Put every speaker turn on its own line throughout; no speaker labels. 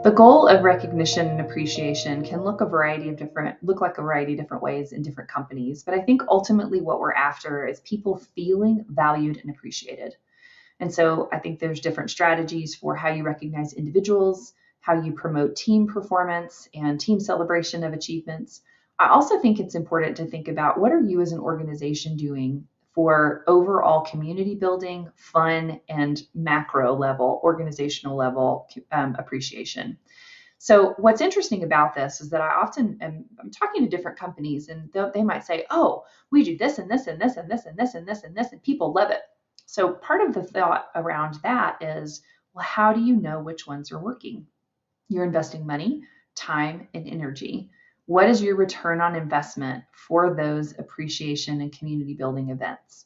The goal of recognition and appreciation can look like a variety of different ways in different companies, but I think ultimately what we're after is people feeling valued and appreciated. And so I think there's different strategies for how you recognize individuals, how you promote team performance and team celebration of achievements. I also think it's important to think about what are you as an organization doing for overall community building, fun, and macro level, organizational level appreciation. So what's interesting about this is that I'm talking to different companies and they might say, oh, we do this and this and this and this and this and this and this, and people love it. So part of the thought around that is, well, how do you know which ones are working? You're investing money, time, and energy. What is your return on investment for those appreciation and community building events?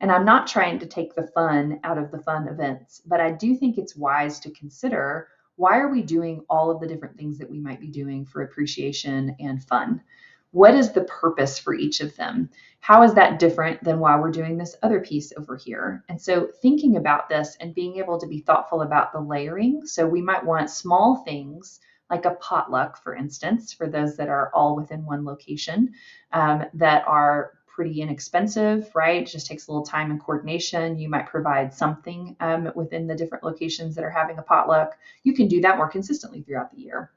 And I'm not trying to take the fun out of the fun events, but I do think it's wise to consider, why are we doing all of the different things that we might be doing for appreciation and fun? What is the purpose for each of them? How is that different than why we're doing this other piece over here? And so thinking about this and being able to be thoughtful about the layering. So we might want small things like a potluck, for instance, for those that are all within one location, that are pretty inexpensive, right? It just takes a little time and coordination. You might provide something within the different locations that are having a potluck. You can do that more consistently throughout the year.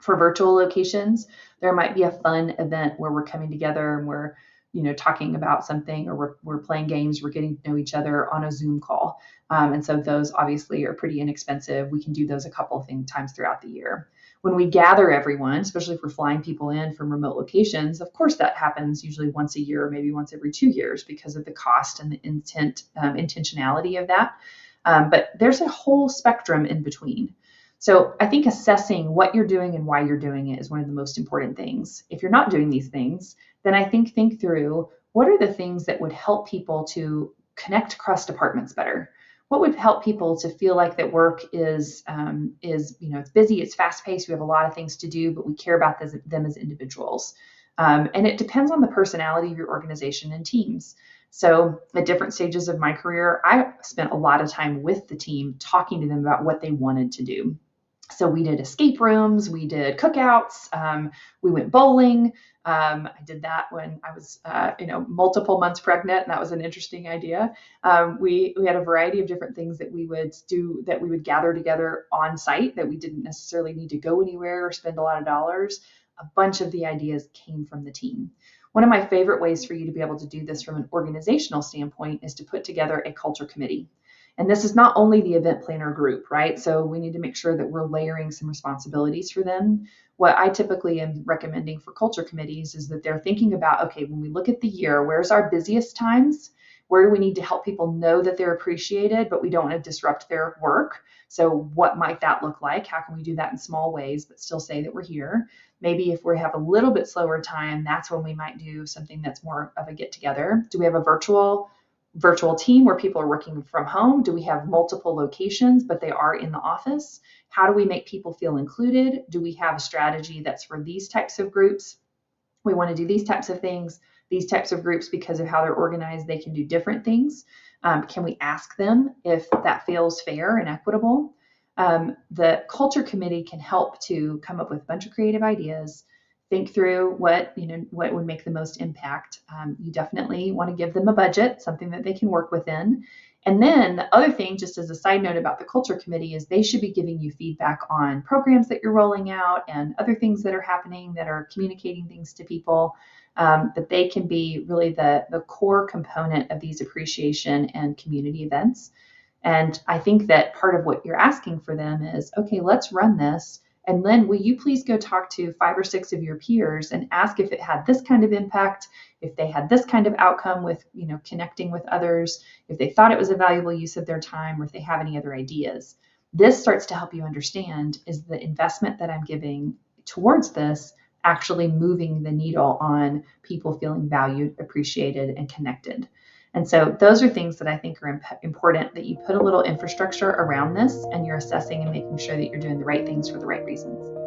For virtual locations, there might be a fun event where we're coming together and we're talking about something, or we're playing games, we're getting to know each other on a Zoom call. And so those obviously are pretty inexpensive. We can do those a couple of times throughout the year. When we gather everyone, especially if we're flying people in from remote locations, of course that happens usually once a year, or maybe once every 2 years, because of the cost and the intentionality of that. But there's a whole spectrum in between. So I think assessing what you're doing and why you're doing it is one of the most important things. If you're not doing these things, then I think through, what are the things that would help people to connect across departments better? What would help people to feel like that work is it's busy, it's fast paced, we have a lot of things to do, but we care about them as individuals. And it depends on the personality of your organization and teams. So at different stages of my career, I spent a lot of time with the team talking to them about what they wanted to do. So we did escape rooms, we did cookouts, we went bowling. I did that when I was, multiple months pregnant, and that was an interesting idea. We had a variety of different things that we would do, that we would gather together on site, that we didn't necessarily need to go anywhere or spend a lot of dollars. A bunch of the ideas came from the team. One of my favorite ways for you to be able to do this from an organizational standpoint is to put together a culture committee. And this is not only the event planner group, right? So we need to make sure that we're layering some responsibilities for them. What I typically am recommending for culture committees is that they're thinking about, okay, when we look at the year, where's our busiest times? Where do we need to help people know that they're appreciated, but we don't want to disrupt their work? So what might that look like? How can we do that in small ways, but still say that we're here? Maybe if we have a little bit slower time, that's when we might do something that's more of a get together. Do we have a virtual team where people are working from home? Do we have multiple locations, but they are in the office? How do we make people feel included? Do we have a strategy that's for these types of groups? We want to do these types of things. These types of groups, because of how they're organized, they can do different things. Can we ask them if that feels fair and equitable? The culture committee can help to come up with a bunch of creative ideas, think through what would make the most impact. You definitely want to give them a budget, something that they can work within. And then the other thing, just as a side note about the culture committee, is they should be giving you feedback on programs that you're rolling out and other things that are happening that are communicating things to people, that they can be really the core component of these appreciation and community events. And I think that part of what you're asking for them is, okay, let's run this. And then will you please go talk to 5 or 6 of your peers and ask if it had this kind of impact, if they had this kind of outcome with, connecting with others, if they thought it was a valuable use of their time, or if they have any other ideas. This starts to help you understand, is the investment that I'm giving towards this actually moving the needle on people feeling valued, appreciated, and connected. And so those are things that I think are important, that you put a little infrastructure around this and you're assessing and making sure that you're doing the right things for the right reasons.